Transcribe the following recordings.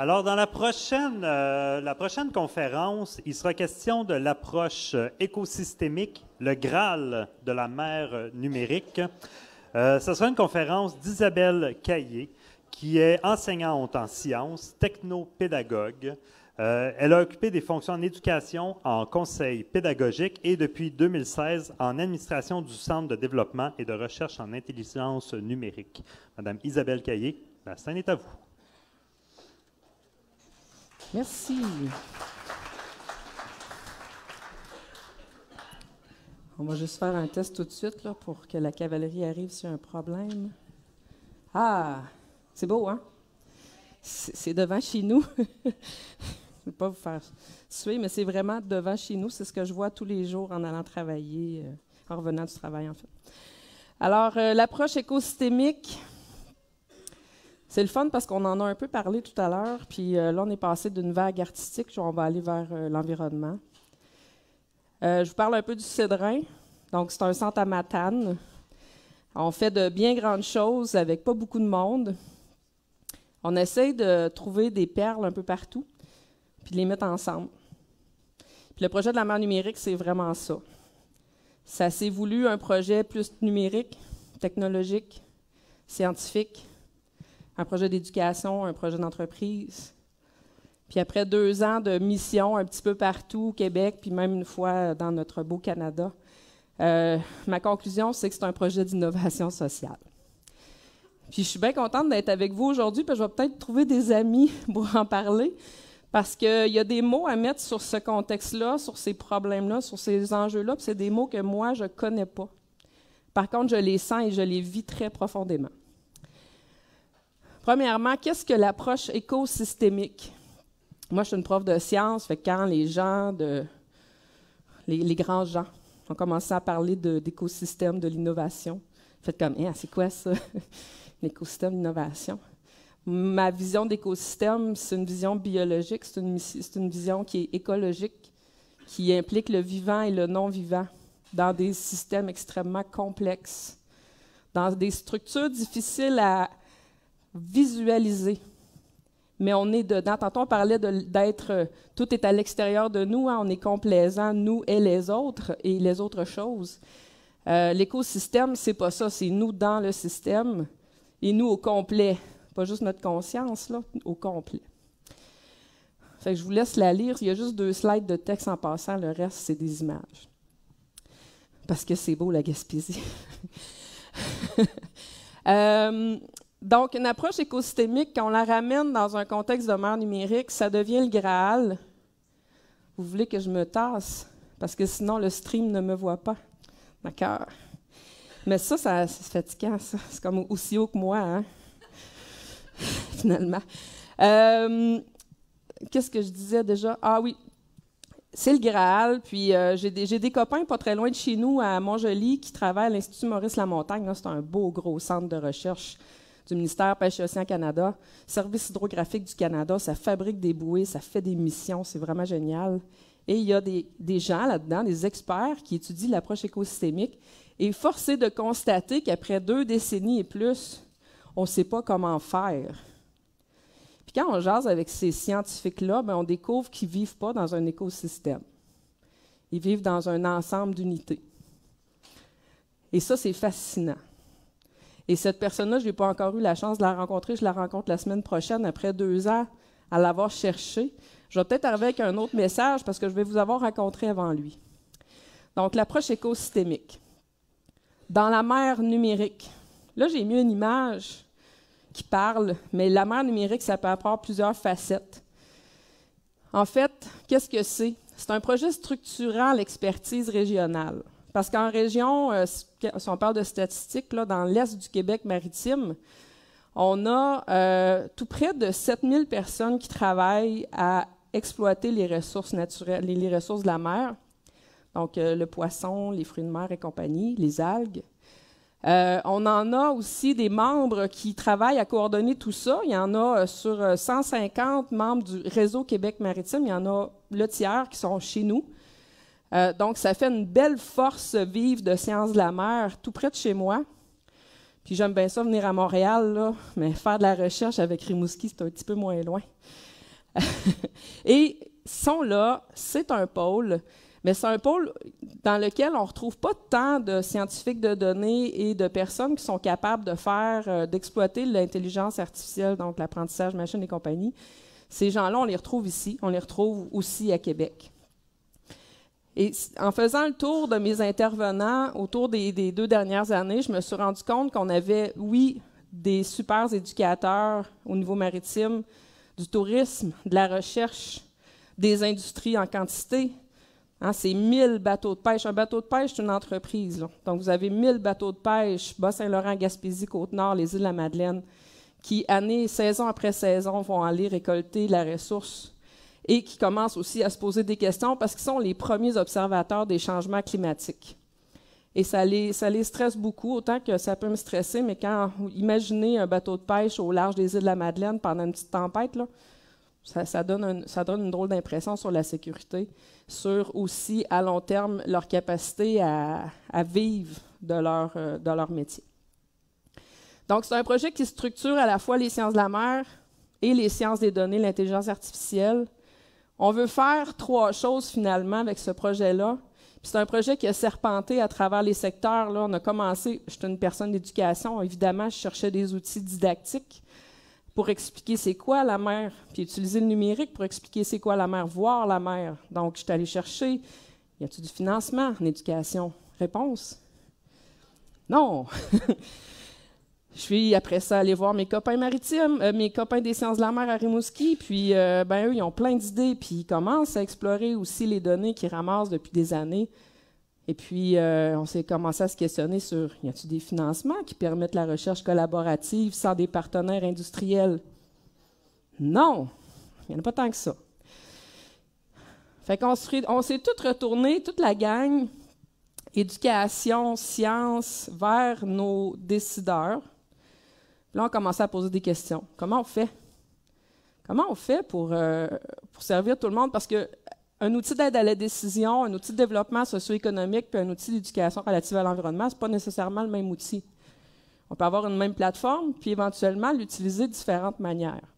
Alors, dans la prochaine conférence, il sera question de l'approche écosystémique, le Graal de la mer numérique. Ce sera une conférence d'Isabelle Caillé, qui est enseignante en sciences, technopédagogue. Elle a occupé des fonctions en éducation, en conseil pédagogique et depuis 2016 en administration du Centre de développement et de recherche en intelligence numérique. Madame Isabelle Caillé, la scène est à vous. Merci. On va juste faire un test tout de suite là, pour que la cavalerie arrive s'il y a un problème. Ah, c'est beau, hein? C'est devant chez nous. Je ne vais pas vous faire suer, mais c'est vraiment devant chez nous. C'est ce que je vois tous les jours en allant travailler, en revenant du travail, en fait. Alors, l'approche écosystémique, c'est le fun parce qu'on en a un peu parlé tout à l'heure, puis là, on est passé d'une vague artistique, on va aller vers l'environnement. Je vous parle un peu du Cédrin. Donc, c'est un centre à Matane. On fait de bien grandes choses avec pas beaucoup de monde. On essaye de trouver des perles un peu partout, puis de les mettre ensemble. Puis le projet de la mer numérique, c'est vraiment ça. Ça s'est voulu un projet plus numérique, technologique, scientifique, un projet d'éducation, un projet d'entreprise. Puis après 2 ans de mission un petit peu partout au Québec, puis même une fois dans notre beau Canada, ma conclusion, c'est que c'est un projet d'innovation sociale. Puis je suis bien contente d'être avec vous aujourd'hui, puis je vais peut-être trouver des amis pour en parler, parce qu'il y a des mots à mettre sur ce contexte-là, sur ces problèmes-là, sur ces enjeux-là, puis c'est des mots que moi, je ne connais pas. Par contre, je les sens et je les vis très profondément. Premièrement, qu'est-ce que l'approche écosystémique? Moi, je suis une prof de sciences, fait que quand les gens, les grands gens, ont commencé à parler d'écosystème, de l'innovation, faites comme, c'est quoi ça, l'écosystème d'innovation? Ma vision d'écosystème, c'est une vision biologique, c'est une vision qui est écologique, qui implique le vivant et le non-vivant dans des systèmes extrêmement complexes, dans des structures difficiles à visualiser. Mais on est dedans. Tantôt, on parlait d'être... tout est à l'extérieur de nous, hein, on est complaisant, nous et les autres choses. L'écosystème, c'est pas ça, c'est nous dans le système et nous au complet. Pas juste notre conscience, là, au complet. Fait que je vous laisse la lire. Il y a juste 2 slides de texte en passant, le reste, c'est des images. Parce que c'est beau, la Gaspésie. Donc, une approche écosystémique, quand on la ramène dans un contexte de mer numérique, ça devient le Graal. Vous voulez que je me tasse? Parce que sinon, le stream ne me voit pas. D'accord. Mais ça c'est fatigant, ça. C'est comme aussi haut que moi, hein? Finalement. Qu'est-ce que je disais déjà? Ah oui, c'est le Graal. Puis j'ai des copains pas très loin de chez nous, à Montjoly, qui travaillent à l'Institut Maurice-Lamontagne. C'est un beau, gros centre de recherche du ministère Pêche et Océan Canada, Service hydrographique du Canada, ça fabrique des bouées, ça fait des missions, c'est vraiment génial. Et il y a des gens là-dedans, des experts qui étudient l'approche écosystémique, et force est de constater qu'après 2 décennies et plus, on ne sait pas comment faire. Puis quand on jase avec ces scientifiques-là, on découvre qu'ils ne vivent pas dans un écosystème. Ils vivent dans un ensemble d'unités. Et ça, c'est fascinant. Et cette personne-là, je n'ai pas encore eu la chance de la rencontrer. Je la rencontre la semaine prochaine, après 2 ans à l'avoir cherché. Je vais peut-être arriver avec un autre message parce que je vais vous avoir rencontré avant lui. Donc, l'approche écosystémique. Dans la mer numérique, là, j'ai mis une image qui parle, mais la mer numérique, ça peut avoir plusieurs facettes. En fait, qu'est-ce que c'est? C'est un projet structurant l'expertise régionale. Parce qu'en région, si on parle de statistiques, là, dans l'est du Québec maritime, on a tout près de 7000 personnes qui travaillent à exploiter les ressources naturelles, les ressources de la mer, donc le poisson, les fruits de mer et compagnie, les algues. On en a aussi des membres qui travaillent à coordonner tout ça. Il y en a sur 150 membres du réseau Québec maritime, il y en a le tiers qui sont chez nous. Donc, ça fait une belle force vive de sciences de la mer tout près de chez moi. Puis j'aime bien ça venir à Montréal, là, mais faire de la recherche avec Rimouski, c'est un petit peu moins loin. Et sont là, c'est un pôle, mais c'est un pôle dans lequel on ne retrouve pas tant de scientifiques de données et de personnes qui sont capables de faire, d'exploiter l'intelligence artificielle, donc l'apprentissage machine et compagnie. Ces gens-là, on les retrouve ici, on les retrouve aussi à Québec. Et en faisant le tour de mes intervenants autour des 2 dernières années, je me suis rendu compte qu'on avait, oui, des super éducateurs au niveau maritime, du tourisme, de la recherche, des industries en quantité. Hein, c'est 1000 bateaux de pêche. Un bateau de pêche, c'est une entreprise, là. Donc, vous avez 1000 bateaux de pêche, Bas-Saint-Laurent, Gaspésie, Côte-Nord, les îles de la Madeleine, qui, saison après saison, vont aller récolter la ressource et qui commencent aussi à se poser des questions parce qu'ils sont les premiers observateurs des changements climatiques. Et ça les stresse beaucoup, autant que ça peut me stresser, mais quand vous imaginez un bateau de pêche au large des îles de la Madeleine pendant une petite tempête, là, ça donne une drôle d'impression sur la sécurité, sur aussi, à long terme, leur capacité à vivre de leur métier. Donc, c'est un projet qui structure à la fois les sciences de la mer et les sciences des données, l'intelligence artificielle. On veut faire 3 choses, finalement, avec ce projet-là. C'est un projet qui a serpenté à travers les secteurs. Là, on a commencé, j'étais une personne d'éducation, évidemment, je cherchais des outils didactiques pour expliquer c'est quoi la mer, puis utiliser le numérique pour expliquer c'est quoi la mer, voir la mer. Donc, je suis allée chercher, y a-t-il du financement en éducation? Réponse? Non! Je suis, après ça, allée voir mes copains maritimes, mes copains des sciences de la mer à Rimouski, puis eux, ils ont plein d'idées, puis ils commencent à explorer aussi les données qu'ils ramassent depuis des années. Et puis, on s'est commencé à se questionner sur, y a-t-il des financements qui permettent la recherche collaborative sans des partenaires industriels? Non! Il n'y en a pas tant que ça. Fait qu'on s'est tous retournés, toute la gang, éducation, science, vers nos décideurs. Là, on commençait à poser des questions. Comment on fait? Comment on fait pour servir tout le monde? Parce qu'un outil d'aide à la décision, un outil de développement socio-économique, puis un outil d'éducation relative à l'environnement, ce n'est pas nécessairement le même outil. On peut avoir une même plateforme, puis éventuellement l'utiliser de différentes manières.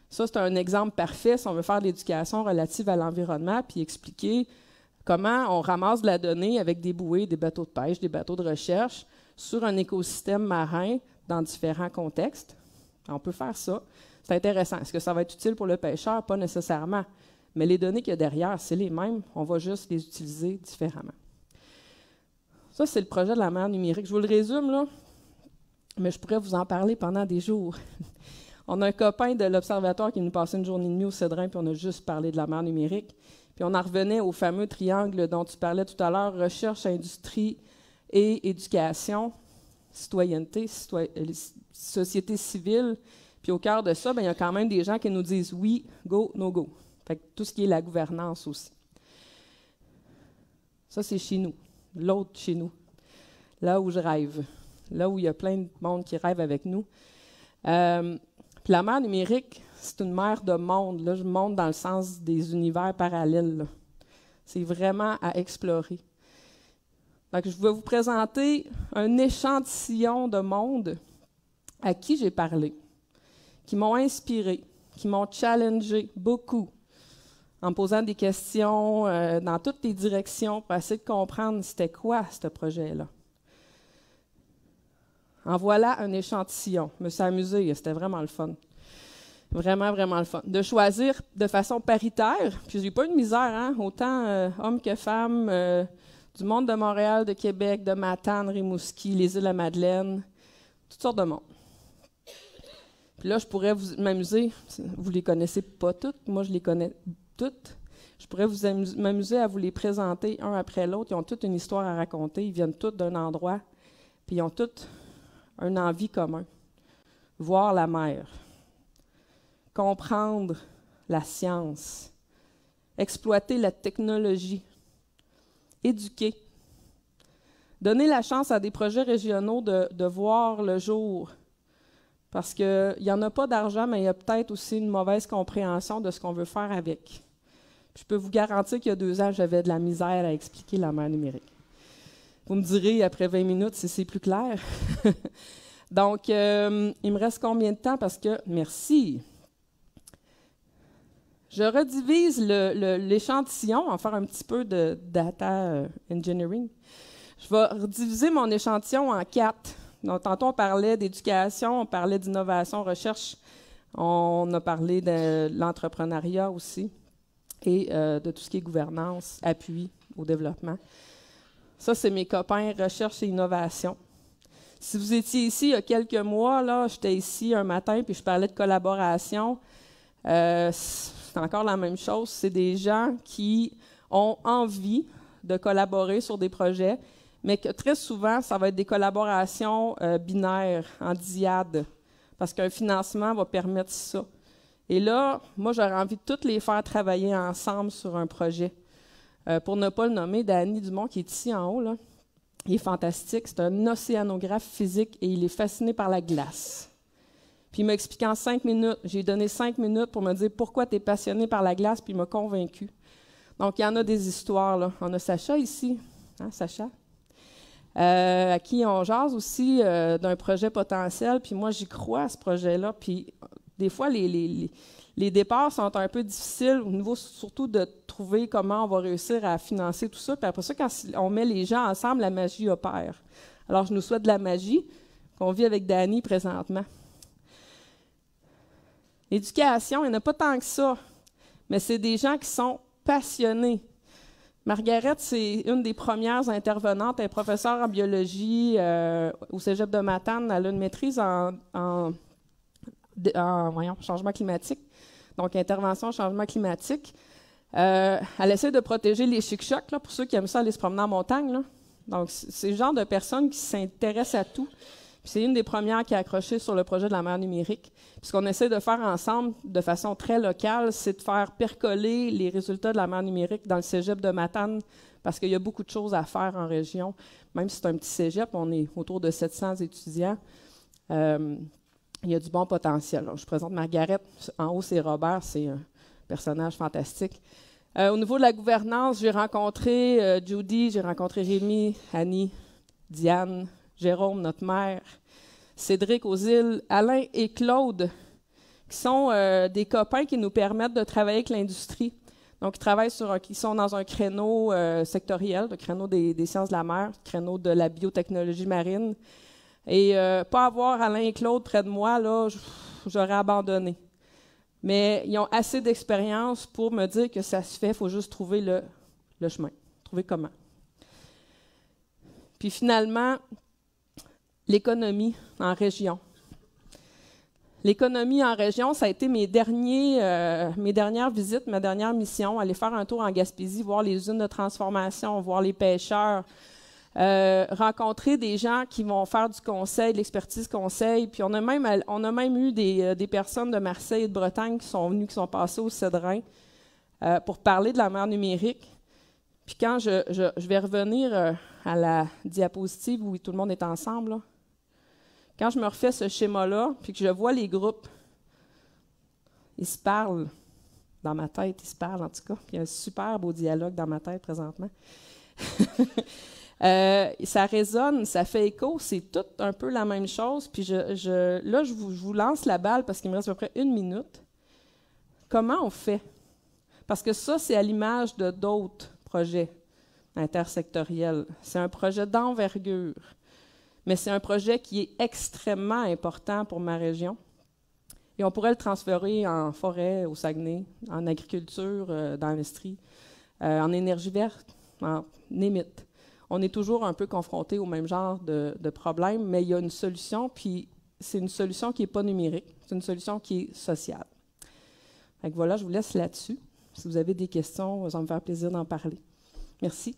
Ça, c'est un exemple parfait si on veut faire de l'éducation relative à l'environnement, puis expliquer comment on ramasse de la donnée avec des bouées, des bateaux de pêche, des bateaux de recherche sur un écosystème marin dans différents contextes. On peut faire ça. C'est intéressant. Est-ce que ça va être utile pour le pêcheur? Pas nécessairement. Mais les données qu'il y a derrière, c'est les mêmes. On va juste les utiliser différemment. Ça, c'est le projet de la mer numérique. Je vous le résume, là, mais je pourrais vous en parler pendant des jours. On a un copain de l'Observatoire qui nous passait une journée et demie au Cédrin, puis on a juste parlé de la mer numérique. Puis on en revenait au fameux triangle dont tu parlais tout à l'heure, recherche, industrie et éducation, citoyenneté, société civile. Puis au cœur de ça, il y a quand même des gens qui nous disent oui, go, no go. Fait que tout ce qui est la gouvernance aussi. Ça, c'est chez nous. L'autre chez nous. Là où je rêve. Là où il y a plein de monde qui rêve avec nous. Puis la mer numérique, c'est une mer de monde. Là, je monte dans le sens des univers parallèles. Là. C'est vraiment à explorer. Donc, je vais vous présenter un échantillon de monde à qui j'ai parlé, qui m'ont inspiré, qui m'ont challengé beaucoup, en me posant des questions dans toutes les directions pour essayer de comprendre c'était quoi ce projet-là. En voilà un échantillon. Je me suis amusée, c'était vraiment le fun. Vraiment, vraiment le fun. De choisir de façon paritaire, puis j'ai pas eu de misère, hein? Autant hommes que femmes, du monde de Montréal, de Québec, de Matane, Rimouski, les îles de la Madeleine, toutes sortes de monde. Puis là, je pourrais m'amuser, vous les connaissez pas toutes, moi je les connais toutes. Je pourrais m'amuser à vous les présenter un après l'autre. Ils ont toutes une histoire à raconter, ils viennent tous d'un endroit, puis ils ont toutes une envie commune. Voir la mer, comprendre la science, exploiter la technologie, éduquer, donner la chance à des projets régionaux de voir le jour. Parce qu'il n'y en a pas d'argent, mais il y a peut-être aussi une mauvaise compréhension de ce qu'on veut faire avec. Puis je peux vous garantir qu'il y a 2 ans, j'avais de la misère à expliquer la mer numérique. Vous me direz après 20 minutes si c'est plus clair. Donc, il me reste combien de temps? Parce que, merci. Je redivise l'échantillon, en faire un petit peu de data engineering. Je vais rediviser mon échantillon en 4. Donc, tantôt, on parlait d'éducation, on parlait d'innovation, recherche, on a parlé de l'entrepreneuriat aussi et de tout ce qui est gouvernance, appui au développement. Ça, c'est mes copains recherche et innovation. Si vous étiez ici il y a quelques mois, là, j'étais ici un matin puis je parlais de collaboration. C'est encore la même chose. C'est des gens qui ont envie de collaborer sur des projets, mais que très souvent, ça va être des collaborations binaires, en dyade, parce qu'un financement va permettre ça. Et là, moi, j'aurais envie de toutes les faire travailler ensemble sur un projet. Pour ne pas le nommer, Danny Dumont, qui est ici en haut, là, il est fantastique. C'est un océanographe physique et il est fasciné par la glace. Puis il m'a expliqué en 5 minutes. J'ai donné 5 minutes pour me dire pourquoi tu es passionné par la glace, puis il m'a convaincu. Donc, il y en a des histoires, là. On a Sacha ici. Hein, Sacha? À qui on jase aussi d'un projet potentiel. Puis moi, j'y crois à ce projet-là. Puis des fois, les départs sont un peu difficiles au niveau surtout de trouver comment on va réussir à financer tout ça. Puis après ça, quand on met les gens ensemble, la magie opère. Alors, je nous souhaite de la magie qu'on vit avec Danny présentement. L'éducation, il n'y en a pas tant que ça, mais c'est des gens qui sont passionnés. Margaret, c'est une des premières intervenantes. Elle est professeure en biologie au Cégep de Matane. Elle a une maîtrise en changement climatique, donc intervention au changement climatique. Elle essaie de protéger les chic-chocs, pour ceux qui aiment ça aller se promener en montagne, là. Donc, c'est le genre de personnes qui s'intéressent à tout. Puis c'est une des premières qui a accroché sur le projet de la mer numérique. Puis ce qu'on essaie de faire ensemble, de façon très locale, c'est de faire percoler les résultats de la mer numérique dans le cégep de Matane, parce qu'il y a beaucoup de choses à faire en région. Même si c'est un petit cégep, on est autour de 700 étudiants. Il y a du bon potentiel. Alors, je présente Margaret. En haut, c'est Robert. C'est un personnage fantastique. Au niveau de la gouvernance, j'ai rencontré Judy, j'ai rencontré Rémi, Annie, Diane, Jérôme, notre maire, Cédric aux îles, Alain et Claude, qui sont des copains qui nous permettent de travailler avec l'industrie. Donc, ils sont dans un créneau sectoriel, le créneau des sciences de la mer, le créneau de la biotechnologie marine. Et pas avoir Alain et Claude près de moi, là, j'aurais abandonné. Mais ils ont assez d'expérience pour me dire que ça se fait, il faut juste trouver le chemin, trouver comment. Puis finalement, l'économie en région. L'économie en région, ça a été mes dernières visites, ma dernière mission, aller faire un tour en Gaspésie, voir les usines de transformation, voir les pêcheurs, rencontrer des gens qui vont faire du conseil, de l'expertise conseil. Puis on a même eu des personnes de Marseille et de Bretagne qui sont venues, qui sont passées au Cédrin pour parler de la mer numérique. Puis quand je vais revenir à la diapositive où tout le monde est ensemble, là, quand je me refais ce schéma-là, puis que je vois les groupes, ils se parlent dans ma tête, ils se parlent en tout cas. Puis il y a un super beau dialogue dans ma tête présentement. Ça résonne, ça fait écho, c'est tout un peu la même chose. Puis là, je vous lance la balle parce qu'il me reste à peu près 1 minute. Comment on fait? Parce que ça, c'est à l'image de d'autres projets intersectoriels. C'est un projet d'envergure, mais c'est un projet qui est extrêmement important pour ma région. Et on pourrait le transférer en forêt, au Saguenay, en agriculture, dans l'industrie, en énergie verte, en émite. On est toujours un peu confronté au même genre de problème, mais il y a une solution, puis c'est une solution qui n'est pas numérique, c'est une solution qui est sociale. Donc voilà, je vous laisse là-dessus. Si vous avez des questions, ça va me faire plaisir d'en parler. Merci.